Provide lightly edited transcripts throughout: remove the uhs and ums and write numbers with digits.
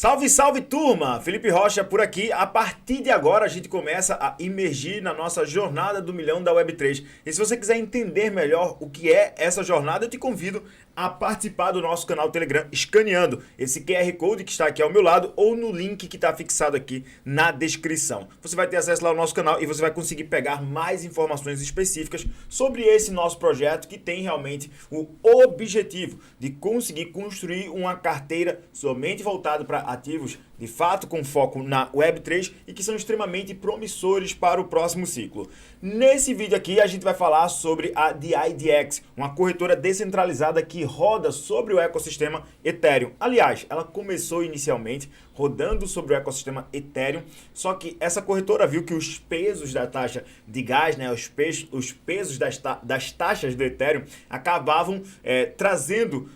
Salve, salve turma! Felipe Rocha por aqui. A partir de agora a gente começa a imergir na nossa jornada do milhão da Web3. E se você quiser entender melhor o que é essa jornada, eu te convido a participar do nosso canal Telegram escaneando esse QR Code que está aqui ao meu lado ou no link que está fixado aqui na descrição. Você vai ter acesso lá ao nosso canal e você vai conseguir pegar mais informações específicas sobre esse nosso projeto que tem realmente o objetivo de conseguir construir uma carteira somente voltada para ativos de fato com foco na Web3 e que são extremamente promissores para o próximo ciclo. Nesse vídeo aqui a gente vai falar sobre a DIDX, uma corretora descentralizada que roda sobre o ecossistema Ethereum. Aliás, ela começou inicialmente rodando sobre o ecossistema Ethereum, só que essa corretora viu que os pesos da taxa de gás, né, os pesos das taxas do Ethereum acabavam trazendo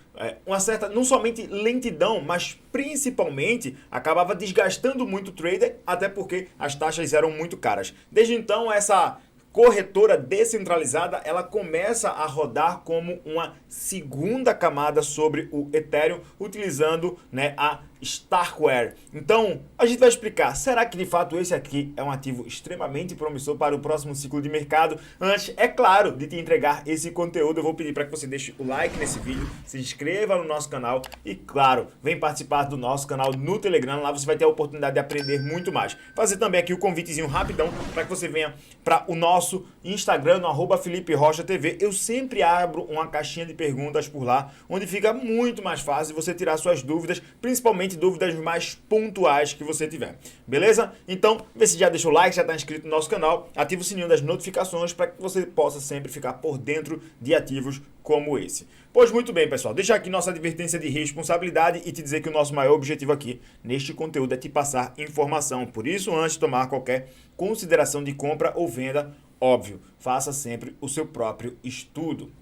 uma certa, não somente lentidão, mas principalmente acabava desgastando muito o trader, até porque as taxas eram muito caras. Desde então, essa corretora descentralizada, ela começa a rodar como uma segunda camada sobre o Ethereum, utilizando, né, a Starkware. Então, a gente vai explicar, será que de fato esse aqui é um ativo extremamente promissor para o próximo ciclo de mercado? Antes, é claro, de te entregar esse conteúdo, eu vou pedir para que você deixe o like nesse vídeo, se inscreva no nosso canal e, claro, vem participar do nosso canal no Telegram, lá você vai ter a oportunidade de aprender muito mais. Fazer também aqui o convitezinho rapidão para que você venha para o nosso Instagram, no @FelipeRochaTV. Eu sempre abro uma caixinha de perguntas por lá, onde fica muito mais fácil você tirar suas dúvidas, principalmente dúvidas mais pontuais que você tiver. Beleza? Então, vê se já deixou o like, já está inscrito no nosso canal, ativa o sininho das notificações para que você possa sempre ficar por dentro de ativos como esse. Pois muito bem, pessoal, deixa aqui nossa advertência de responsabilidade e te dizer que o nosso maior objetivo aqui neste conteúdo é te passar informação. Por isso, antes de tomar qualquer consideração de compra ou venda, óbvio, faça sempre o seu próprio estudo.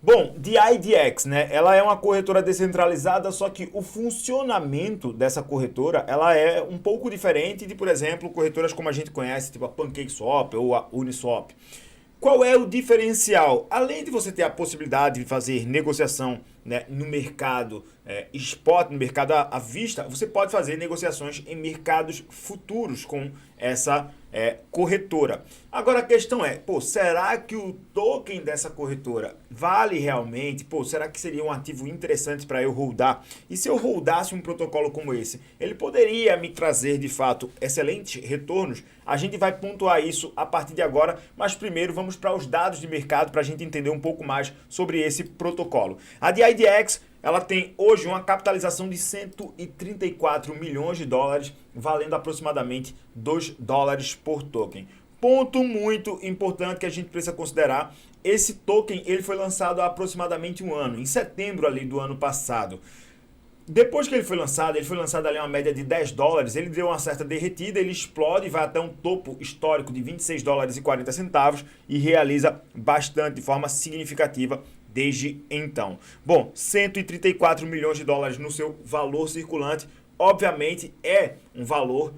Bom, DIDX, né? Ela é uma corretora descentralizada, só que o funcionamento dessa corretora, ela é um pouco diferente de, por exemplo, corretoras como a gente conhece, tipo a PancakeSwap ou a Uniswap. Qual é o diferencial? Além de você ter a possibilidade de fazer negociação, né, no mercado spot, no mercado à vista, você pode fazer negociações em mercados futuros com essa corretora. Agora a questão é, será que o token dessa corretora vale realmente? Será que seria um ativo interessante para eu holdar? E se eu holdasse um protocolo como esse, ele poderia me trazer de fato excelentes retornos? A gente vai pontuar isso a partir de agora, mas primeiro vamos para os dados de mercado para a gente entender um pouco mais sobre esse protocolo. A DIDX, ela tem hoje uma capitalização de 134 milhões de dólares, valendo aproximadamente 2 dólares por token. Ponto muito importante que a gente precisa considerar, esse token ele foi lançado há aproximadamente um ano, em setembro ali do ano passado. Depois que ele foi lançado ali uma média de 10 dólares, ele deu uma certa derretida, ele explode, vai até um topo histórico de 26 dólares e 40 centavos e realiza bastante, de forma significativa, desde então. Bom, 134 milhões de dólares no seu valor circulante, obviamente é um valor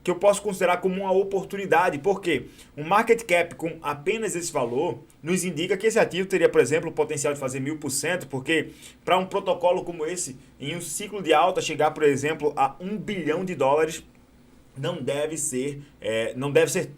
que eu posso considerar como uma oportunidade, porque um market cap com apenas esse valor nos indica que esse ativo teria, por exemplo, o potencial de fazer 1000%, porque para um protocolo como esse, em um ciclo de alta, chegar, por exemplo, a 1 bilhão de dólares, não deve ser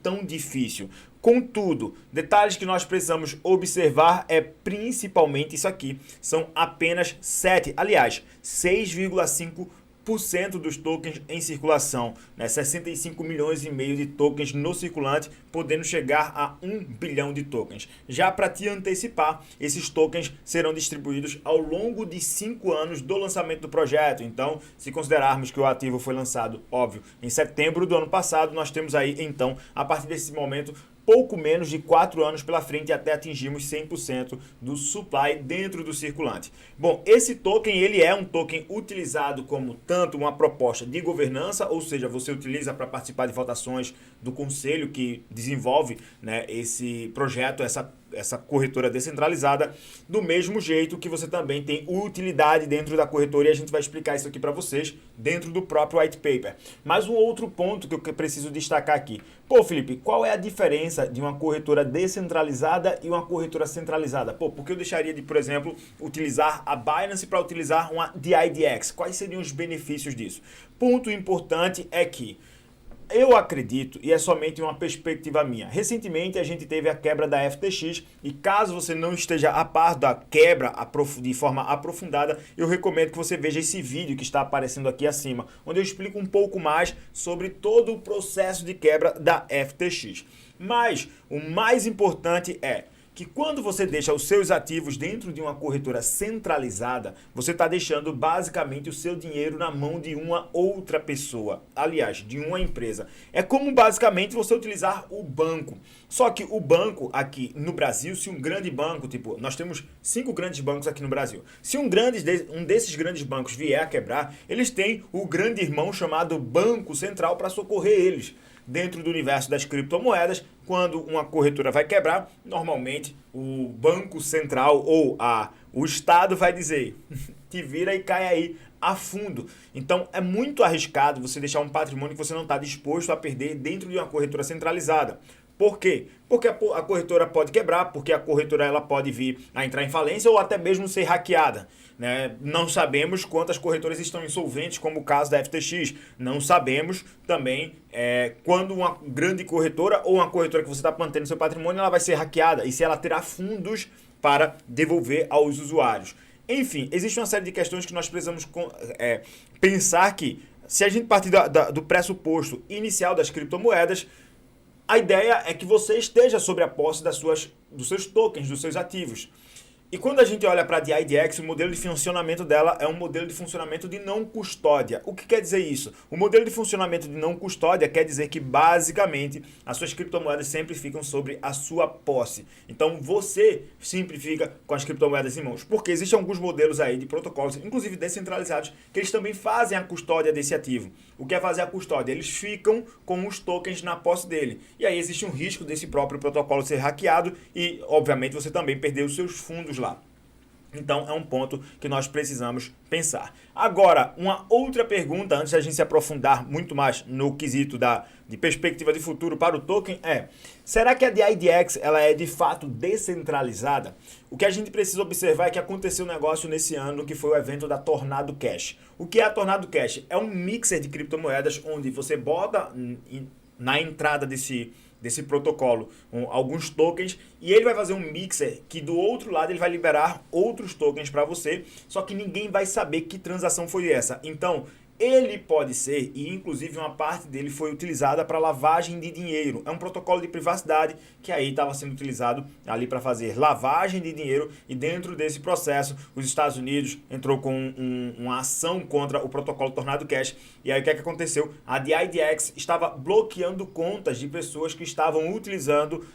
tão difícil. Contudo, detalhes que nós precisamos observar é principalmente isso aqui. São apenas 6,5% dos tokens em circulação, né? 65 milhões e meio de tokens no circulante, podendo chegar a 1 bilhão de tokens. Já para te antecipar, esses tokens serão distribuídos ao longo de 5 anos do lançamento do projeto. Então, se considerarmos que o ativo foi lançado, óbvio, em setembro do ano passado, nós temos aí, então, a partir desse momento, pouco menos de 4 anos pela frente até atingirmos 100% do supply dentro do circulante. Bom, esse token ele é um token utilizado como tanto uma proposta de governança, ou seja, você utiliza para participar de votações do conselho que desenvolve, né, esse projeto, essa essa corretora descentralizada, do mesmo jeito que você também tem utilidade dentro da corretora, e a gente vai explicar isso aqui para vocês dentro do próprio white paper. Mas um outro ponto que eu preciso destacar aqui. Pô, Felipe, qual é a diferença de uma corretora descentralizada e uma corretora centralizada? Pô, porque eu deixaria de, por exemplo, utilizar a Binance para utilizar uma DIDX? Quais seriam os benefícios disso? Ponto importante é que eu acredito, e é somente uma perspectiva minha, recentemente a gente teve a quebra da FTX, e caso você não esteja a par da quebra de forma aprofundada, eu recomendo que você veja esse vídeo que está aparecendo aqui acima, onde eu explico um pouco mais sobre todo o processo de quebra da FTX. Mas o mais importante é que quando você deixa os seus ativos dentro de uma corretora centralizada, você está deixando basicamente o seu dinheiro na mão de uma outra pessoa, aliás, de uma empresa. É como basicamente você utilizar o banco. Só que o banco aqui no Brasil, se um grande banco, tipo, nós temos 5 grandes bancos aqui no Brasil. Se um desses grandes bancos vier a quebrar, eles têm o grande irmão chamado Banco Central para socorrer eles. Dentro do universo das criptomoedas, quando uma corretora vai quebrar, normalmente o Banco Central ou o Estado vai dizer, te vira e cai aí a fundo. Então é muito arriscado você deixar um patrimônio que você não está disposto a perder dentro de uma corretora centralizada. Por quê? Porque a corretora pode quebrar, porque a corretora ela pode vir a entrar em falência ou até mesmo ser hackeada. Né? Não sabemos quantas corretoras estão insolventes, como o caso da FTX. Não sabemos também quando uma grande corretora ou uma corretora que você está mantendo seu patrimônio ela vai ser hackeada e se ela terá fundos para devolver aos usuários. Enfim, existe uma série de questões que nós precisamos pensar que, se a gente partir do pressuposto inicial das criptomoedas, a ideia é que você esteja sobre a posse dos seus tokens, dos seus ativos. E quando a gente olha para a DIDX, o modelo de funcionamento dela é um modelo de funcionamento de não custódia. O que quer dizer isso? O modelo de funcionamento de não custódia quer dizer que, basicamente, as suas criptomoedas sempre ficam sobre a sua posse. Então, você sempre fica com as criptomoedas em mãos. Porque existem alguns modelos aí de protocolos, inclusive descentralizados, que eles também fazem a custódia desse ativo. O que é fazer a custódia? Eles ficam com os tokens na posse dele. E aí existe um risco desse próprio protocolo ser hackeado e, obviamente, você também perder os seus fundos lá. Então é um ponto que nós precisamos pensar. Agora, uma outra pergunta, antes da gente se aprofundar muito mais no quesito de perspectiva de futuro para o token será que a DIDX ela é de fato descentralizada? O que a gente precisa observar é que aconteceu um negócio nesse ano que foi o evento da Tornado Cash. O que é a Tornado Cash? É um mixer de criptomoedas onde você bota na entrada desse protocolo alguns tokens e ele vai fazer um mixer que do outro lado ele vai liberar outros tokens para você, só que ninguém vai saber que transação foi essa. Então ele pode ser, e inclusive uma parte dele foi utilizada para lavagem de dinheiro. É um protocolo de privacidade que aí estava sendo utilizado ali para fazer lavagem de dinheiro, e dentro desse processo os Estados Unidos entrou com uma ação contra o protocolo Tornado Cash. E aí o que é que aconteceu? A DIDX estava bloqueando contas de pessoas que estavam utilizando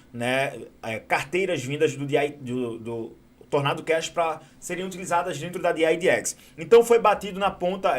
carteiras vindas do Tornado Cash para serem utilizadas dentro da DIDX. Então foi batido na ponta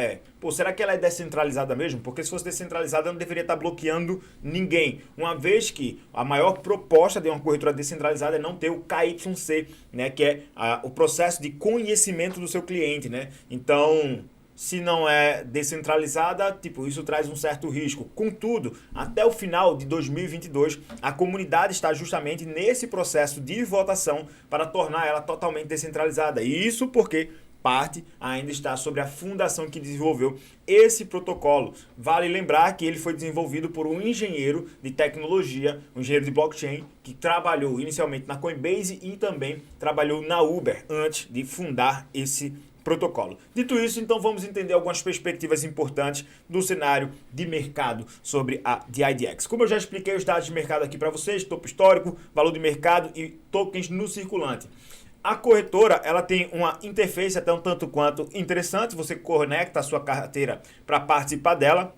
será que ela é descentralizada mesmo? Porque se fosse descentralizada, não deveria estar bloqueando ninguém. Uma vez que a maior proposta de uma corretora descentralizada é não ter o KYC, né, que é o processo de conhecimento do seu cliente, né? Então, se não é descentralizada, isso traz um certo risco. Contudo, até o final de 2022, a comunidade está justamente nesse processo de votação para tornar ela totalmente descentralizada. E isso porque parte ainda está sobre a fundação que desenvolveu esse protocolo. Vale lembrar que ele foi desenvolvido por um engenheiro de tecnologia, um engenheiro de blockchain, que trabalhou inicialmente na Coinbase e também trabalhou na Uber antes de fundar esse protocolo. Dito isso, então vamos entender algumas perspectivas importantes do cenário de mercado sobre a DIDX. Como eu já expliquei os dados de mercado aqui para vocês, topo histórico, valor de mercado e tokens no circulante. A corretora ela tem uma interface até um tanto quanto interessante, você conecta a sua carteira para participar dela.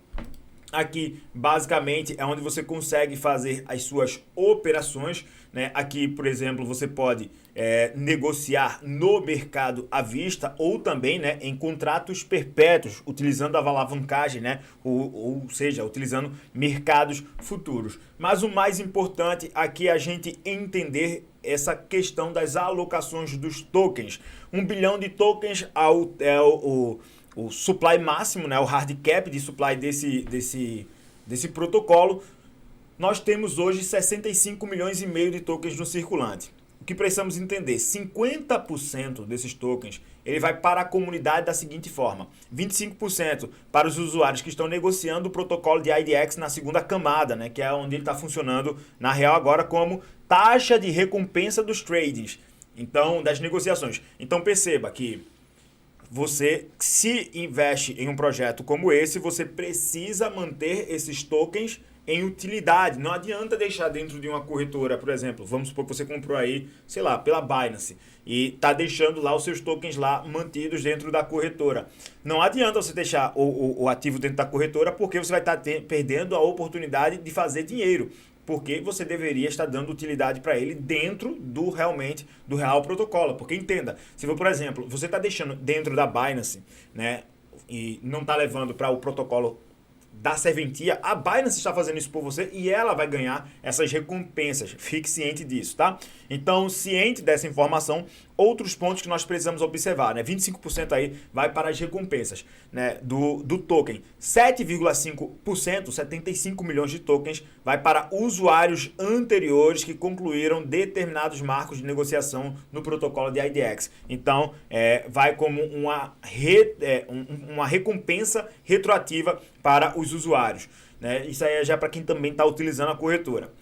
Aqui, basicamente, é onde você consegue fazer as suas operações, né? Aqui, por exemplo, você pode negociar no mercado à vista ou também, né, em contratos perpétuos, utilizando a alavancagem, né? Ou seja, utilizando mercados futuros. Mas o mais importante aqui é a gente entender essa questão das alocações dos tokens. 1 bilhão de tokens o supply máximo, né, o hard cap de supply desse protocolo. Nós temos hoje 65 milhões e meio de tokens no circulante. O que precisamos entender, 50% desses tokens ele vai para a comunidade da seguinte forma: 25% para os usuários que estão negociando o protocolo de IDX na segunda camada, né, que é onde ele está funcionando na real agora como taxa de recompensa dos tradings, então das negociações. Então perceba que você, se investe em um projeto como esse, você precisa manter esses tokens em utilidade. Não adianta deixar dentro de uma corretora, por exemplo. Vamos supor que você comprou aí, sei lá, pela Binance e está deixando lá os seus tokens lá mantidos dentro da corretora. Não adianta você deixar o ativo dentro da corretora, porque você vai estar perdendo a oportunidade de fazer dinheiro, porque você deveria estar dando utilidade para ele dentro do real protocolo. Porque entenda, se for, por exemplo, você está deixando dentro da Binance, né, e não está levando para o protocolo da serventia, a Binance está fazendo isso por você e ela vai ganhar essas recompensas. Fique ciente disso, tá? Então, ciente dessa informação, outros pontos que nós precisamos observar, né? 25% aí vai para as recompensas, né, do token. 7,5%, 75 milhões de tokens, vai para usuários anteriores que concluíram determinados marcos de negociação no protocolo de IDX. Então, vai como uma recompensa retroativa para os usuários, né? Isso aí é já para quem também está utilizando a corretora.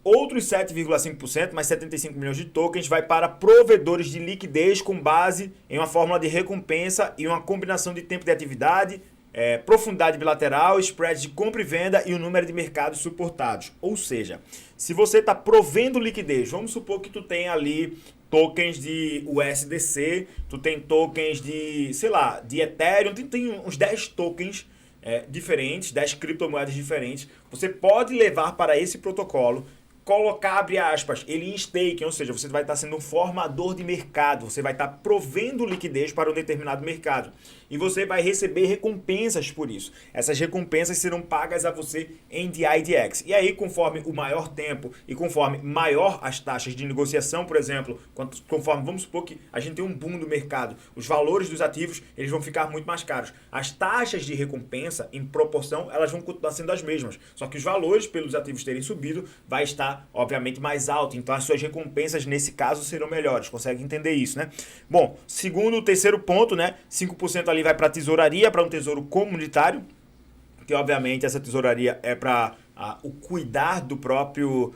Outros 7,5%, mais 75 milhões de tokens, vai para provedores de liquidez com base em uma fórmula de recompensa e uma combinação de tempo de atividade, profundidade bilateral, spread de compra e venda e o número de mercados suportados. Ou seja, se você está provendo liquidez, vamos supor que tu tem ali tokens de USDC, tu tem tokens de, sei lá, de Ethereum, tem uns 10 tokens diferentes, 10 criptomoedas diferentes. Você pode levar para esse protocolo, colocar, abre aspas, ele em staking, ou seja, você vai estar sendo um formador de mercado, você vai estar provendo liquidez para um determinado mercado e você vai receber recompensas por isso. Essas recompensas serão pagas a você em DIDX. E aí, conforme o maior tempo e conforme maior as taxas de negociação, por exemplo, conforme, vamos supor que a gente tem um boom do mercado, os valores dos ativos eles vão ficar muito mais caros. As taxas de recompensa, em proporção, elas vão continuar sendo as mesmas, só que os valores pelos ativos terem subido vai estar obviamente mais alto, então as suas recompensas nesse caso serão melhores. Consegue entender isso, né? Bom, segundo o terceiro ponto, né, 5% ali vai para a tesouraria, para um tesouro comunitário, que obviamente essa tesouraria é para o cuidar do próprio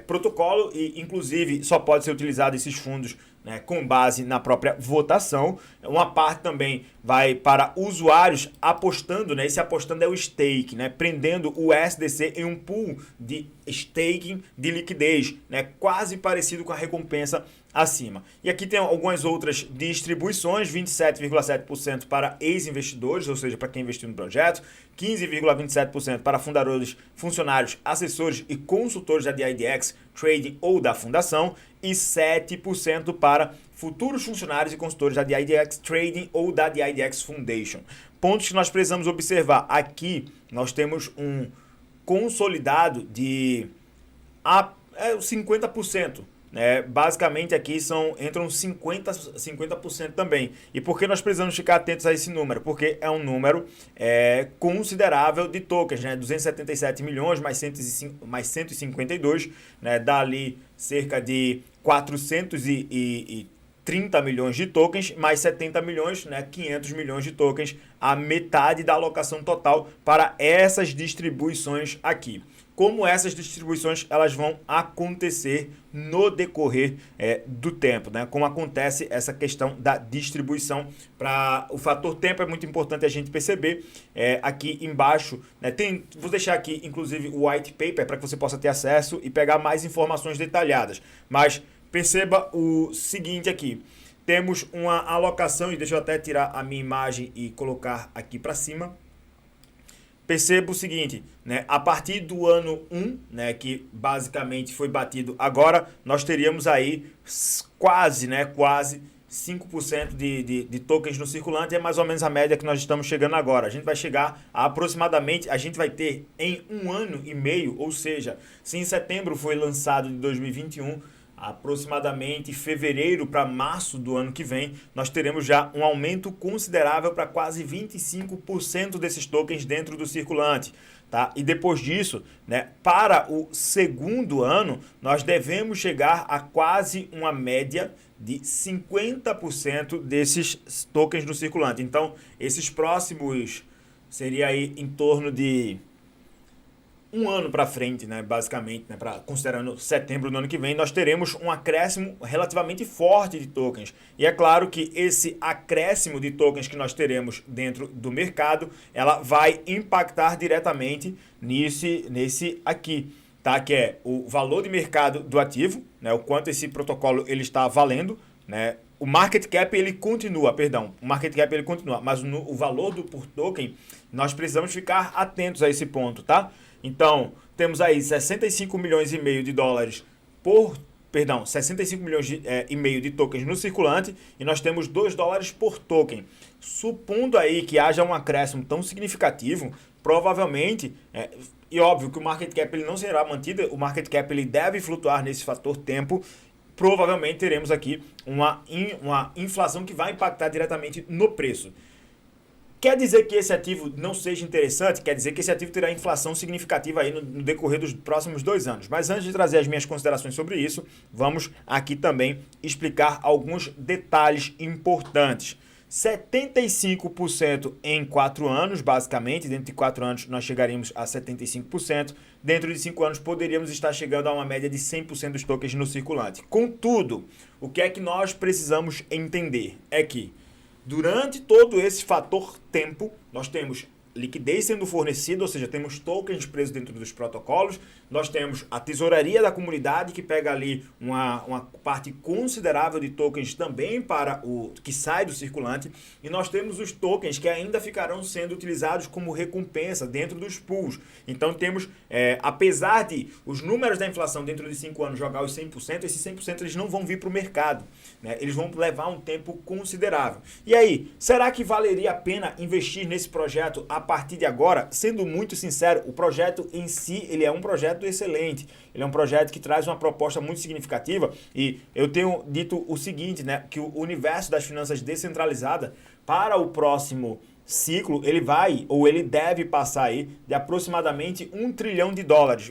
protocolo e inclusive só pode ser utilizado esses fundos, né, com base na própria votação. Uma parte também vai para usuários apostando, né? Esse apostando é o stake, né? Prendendo o USDC em um pool de staking de liquidez, né? Quase parecido com a recompensa acima. E aqui tem algumas outras distribuições, 27,7% para ex-investidores, ou seja, para quem investiu no projeto, 15,27% para fundadores, funcionários, assessores e consultores da DIDX Trading ou da fundação e 7% para futuros funcionários e consultores da DIDX Trading ou da DIDX Foundation. Pontos que nós precisamos observar. Aqui nós temos um consolidado de 50%. Basicamente aqui entram 50% também. E por que nós precisamos ficar atentos a esse número? Porque é um número considerável de tokens, né? 277 milhões mais 152, né? Dá ali cerca de 430 milhões de tokens, mais 70 milhões, né? 500 milhões de tokens, a metade da alocação total para essas distribuições aqui. Como essas distribuições elas vão acontecer no decorrer do tempo, né? Como acontece essa questão da distribuição. Para o fator tempo é muito importante a gente perceber. Aqui embaixo, né, vou deixar aqui inclusive o white paper para que você possa ter acesso e pegar mais informações detalhadas. Mas perceba o seguinte aqui. Temos uma alocação, e deixa eu até tirar a minha imagem e colocar aqui para cima. Perceba o seguinte, né? A partir do ano 1, né, que basicamente foi batido agora, nós teríamos aí quase 5% de tokens no circulante, é mais ou menos a média que nós estamos chegando agora. A gente vai chegar a aproximadamente, a gente vai ter em 1 ano e meio, ou seja, se em setembro foi lançado de 2021, aproximadamente fevereiro para março do ano que vem, nós teremos já um aumento considerável para quase 25% desses tokens dentro do circulante. Tá? E depois disso, né, para o segundo ano, nós devemos chegar a quase uma média de 50% desses tokens no circulante. Então, esses próximos seria aí em torno de um ano para frente, né, basicamente, né, considerando setembro do ano que vem, nós teremos um acréscimo relativamente forte de tokens. E é claro que esse acréscimo de tokens que nós teremos dentro do mercado, ela vai impactar diretamente nesse aqui, tá? Que é o valor de mercado do ativo, né, o quanto esse protocolo ele está valendo, né? O market cap ele continua, mas o valor por token, nós precisamos ficar atentos a esse ponto, tá? Então, temos aí 65 milhões e meio de dólares 65 milhões e meio de tokens no circulante e nós temos 2 dólares por token. Supondo aí que haja um acréscimo tão significativo, provavelmente, e óbvio que o market cap ele não será mantido, o market cap ele deve flutuar nesse fator tempo, provavelmente teremos aqui uma inflação que vai impactar diretamente no preço. Quer dizer que esse ativo não seja interessante? Quer dizer que esse ativo terá inflação significativa aí no decorrer dos próximos 2 anos. Mas antes de trazer as minhas considerações sobre isso, vamos aqui também explicar alguns detalhes importantes. 75% em 4 anos, basicamente, dentro de 4 anos nós chegaríamos a 75%, dentro de 5 anos poderíamos estar chegando a uma média de 100% dos tokens no circulante. Contudo, o que é que nós precisamos entender é que durante todo esse fator tempo, nós temos liquidez sendo fornecida, ou seja, temos tokens presos dentro dos protocolos, nós temos a tesouraria da comunidade que pega ali uma parte considerável de tokens também para o que sai do circulante, e nós temos os tokens que ainda ficarão sendo utilizados como recompensa dentro dos pools. Então temos, apesar de os números da inflação dentro de 5 anos jogar os 100%, esses 100% eles não vão vir para o mercado, né? Eles vão levar um tempo considerável. E aí, será que valeria a pena investir nesse projeto a partir de agora? Sendo muito sincero, o projeto em si, ele é um projeto excelente. Ele é um projeto que traz uma proposta muito significativa e eu tenho dito o seguinte, né, que o universo das finanças descentralizadas para o próximo ciclo, ele deve passar aí de aproximadamente $1 trilhão.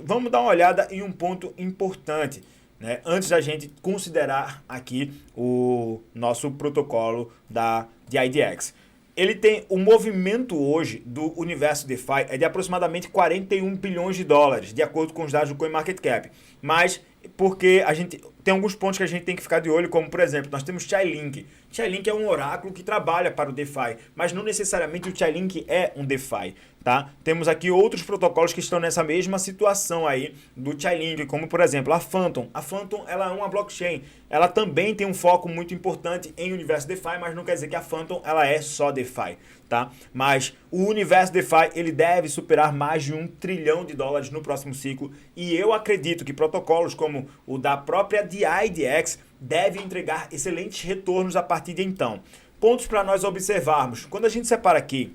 Vamos dar uma olhada em um ponto importante, né, antes da gente considerar aqui o nosso protocolo de IDX. Ele tem o movimento hoje do universo DeFi é de aproximadamente $41 bilhões, de acordo com os dados do CoinMarketCap. Mas porque a gente tem alguns pontos que a gente tem que ficar de olho, como por exemplo, nós temos Chainlink. Chainlink é um oráculo que trabalha para o DeFi, mas não necessariamente o Chainlink é um DeFi, tá? Temos aqui outros protocolos que estão nessa mesma situação aí do Chainlink, como por exemplo a Phantom. A Phantom ela é uma blockchain, ela também tem um foco muito importante em universo DeFi, mas não quer dizer que a Phantom ela é só DeFi, tá? Mas o universo DeFi ele deve superar mais de $1 trilhão no próximo ciclo e eu acredito que protocolos como o da própria DIDX devem entregar excelentes retornos a partir de então. Pontos para nós observarmos. Quando a gente separa aqui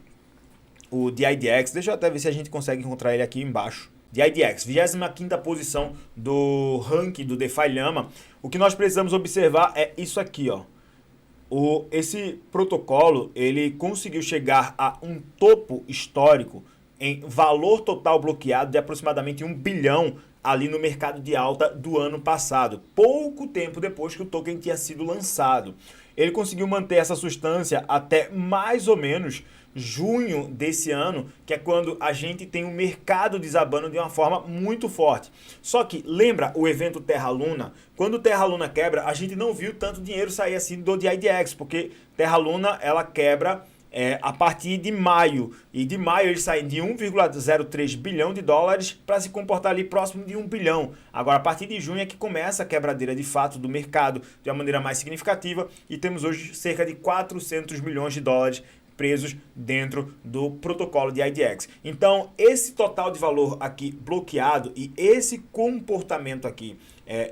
o DIDX, deixa eu até ver se a gente consegue encontrar ele aqui embaixo. DIDX, 25ª posição do ranking do DeFi Llama. O que nós precisamos observar é isso aqui, ó. Esse protocolo ele conseguiu chegar a um topo histórico em valor total bloqueado de aproximadamente 1 bilhão ali no mercado de alta do ano passado, pouco tempo depois que o token tinha sido lançado. Ele conseguiu manter essa substância até mais ou menos junho desse ano, que é quando a gente tem o mercado desabando de uma forma muito forte. Só que lembra o evento Terra Luna? Quando o Terra Luna quebra, a gente não viu tanto dinheiro sair assim do DIDX, porque Terra Luna ela quebra a partir de maio, e de maio eles saem de 1,03 bilhão de dólares para se comportar ali próximo de 1 bilhão. Agora, a partir de junho é que começa a quebradeira de fato do mercado de uma maneira mais significativa, e temos hoje cerca de 400 milhões de dólares presos dentro do protocolo de IDX. Então, esse total de valor aqui bloqueado e esse comportamento aqui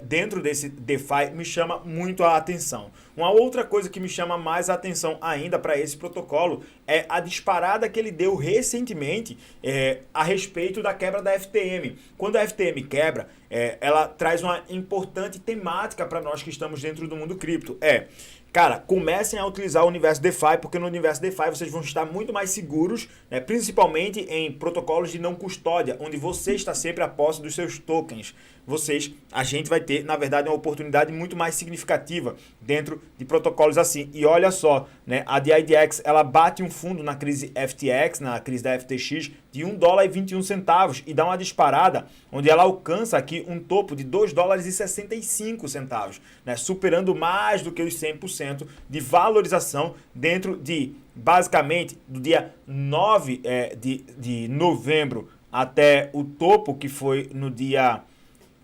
dentro desse DeFi me chama muito a atenção. Uma outra coisa que me chama mais a atenção ainda para esse protocolo é a disparada que ele deu recentemente a respeito da quebra da FTM. Quando a FTM quebra, ela traz uma importante temática para nós que estamos dentro do mundo cripto. Cara, comecem a utilizar o universo DeFi, porque no universo DeFi vocês vão estar muito mais seguros, né, principalmente em protocolos de não custódia, onde você está sempre a posse dos seus tokens. A gente vai ter, na verdade, uma oportunidade muito mais significativa dentro de protocolos assim. E olha só, né, a DIDX, ela bate um fundo na crise FTX, na crise da FTX, de $1,21 e dá uma disparada, onde ela alcança aqui um topo de $2,65, né, superando mais do que os 100% de valorização dentro de, basicamente, do dia 9 de novembro até o topo, que foi no dia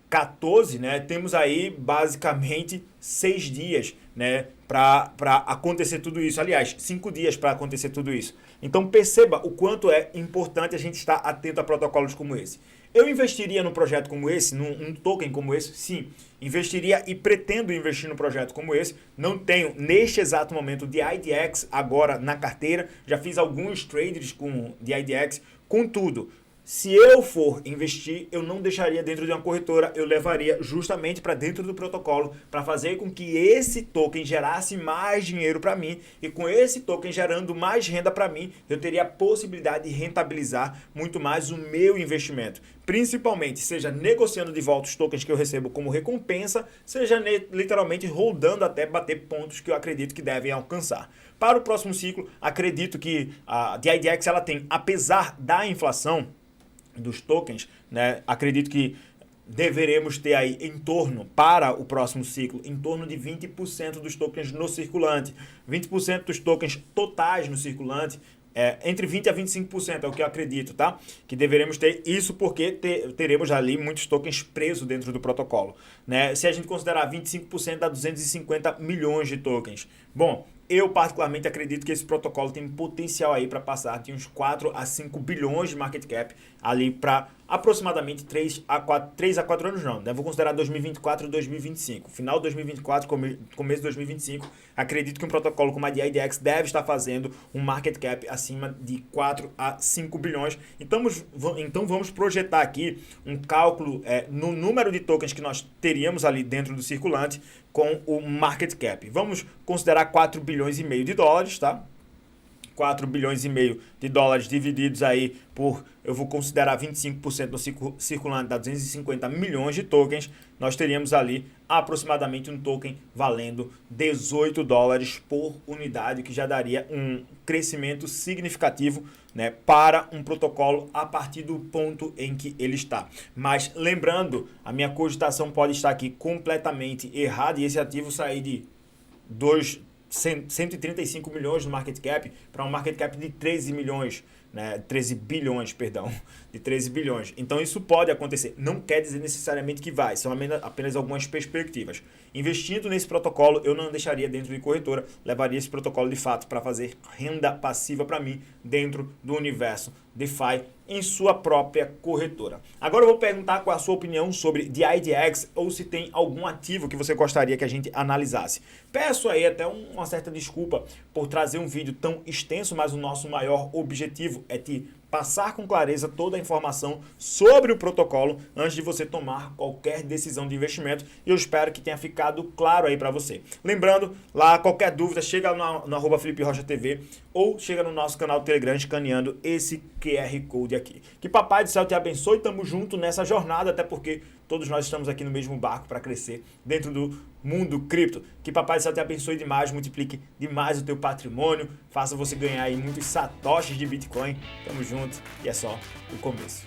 14, né? Temos aí basicamente 6 dias, né, para acontecer tudo isso. Aliás, 5 dias para acontecer tudo isso. Então perceba o quanto é importante a gente estar atento a protocolos como esse. Eu investiria num projeto como esse, num token como esse? Sim, investiria e pretendo investir num projeto como esse. Não tenho, neste exato momento, de IDX agora na carteira. Já fiz alguns trades com de IDX. Contudo, se eu for investir, eu não deixaria dentro de uma corretora, eu levaria justamente para dentro do protocolo para fazer com que esse token gerasse mais dinheiro para mim, e com esse token gerando mais renda para mim, eu teria a possibilidade de rentabilizar muito mais o meu investimento. Principalmente, seja negociando de volta os tokens que eu recebo como recompensa, seja literalmente rodando até bater pontos que eu acredito que devem alcançar. Para o próximo ciclo, acredito que a DIDX ela tem, apesar da inflação dos tokens, né, acredito que deveremos ter aí em torno, para o próximo ciclo, em torno de 20% dos tokens no circulante, 20% dos tokens totais no circulante, entre 20% a 25% é o que eu acredito, tá? Que deveremos ter isso porque teremos ali muitos tokens presos dentro do protocolo, né? Se a gente considerar 25%, dá 250 milhões de tokens. Bom, eu particularmente acredito que esse protocolo tem potencial aí para passar de uns 4 a 5 bilhões de market cap ali para aproximadamente 3 a 4 anos não, né? Vou considerar 2024 e 2025. Final de 2024, começo de 2025, acredito que um protocolo como a DIDX deve estar fazendo um market cap acima de 4 a 5 bilhões. Então vamos projetar aqui um cálculo no número de tokens que nós teríamos ali dentro do circulante com o market cap. Vamos considerar 4 bilhões e meio de dólares, tá? 4 bilhões e meio de dólares divididos aí por, eu vou considerar 25% no circulante, dá 250 milhões de tokens, nós teríamos ali aproximadamente um token valendo $18 por unidade, que já daria um crescimento significativo, né, para um protocolo a partir do ponto em que ele está. Mas lembrando, a minha cogitação pode estar aqui completamente errada e esse ativo sair de 135 milhões no market cap para um market cap de 13 milhões, né? 13 bilhões, perdão, de 13 bilhões. Então isso pode acontecer, não quer dizer necessariamente que vai, são apenas algumas perspectivas. Investindo nesse protocolo, eu não deixaria dentro de corretora, levaria esse protocolo de fato para fazer renda passiva para mim dentro do universo DeFi em sua própria corretora. Agora eu vou perguntar qual a sua opinião sobre DIDX ou se tem algum ativo que você gostaria que a gente analisasse. Peço aí até uma certa desculpa por trazer um vídeo tão extenso, mas o nosso maior objetivo é te passar com clareza toda a informação sobre o protocolo antes de você tomar qualquer decisão de investimento, e eu espero que tenha ficado claro aí para você. Lembrando, lá qualquer dúvida, chega no @FelipeRochaTV ou chega no nosso canal do Telegram escaneando esse QR Code aqui. Que Papai do Céu te abençoe, tamo junto nessa jornada, até porque todos nós estamos aqui no mesmo barco para crescer dentro do mundo cripto. Que Papai do Céu te abençoe demais, multiplique demais o teu patrimônio, faça você ganhar aí muitos satoshis de Bitcoin. Tamo junto e é só o começo.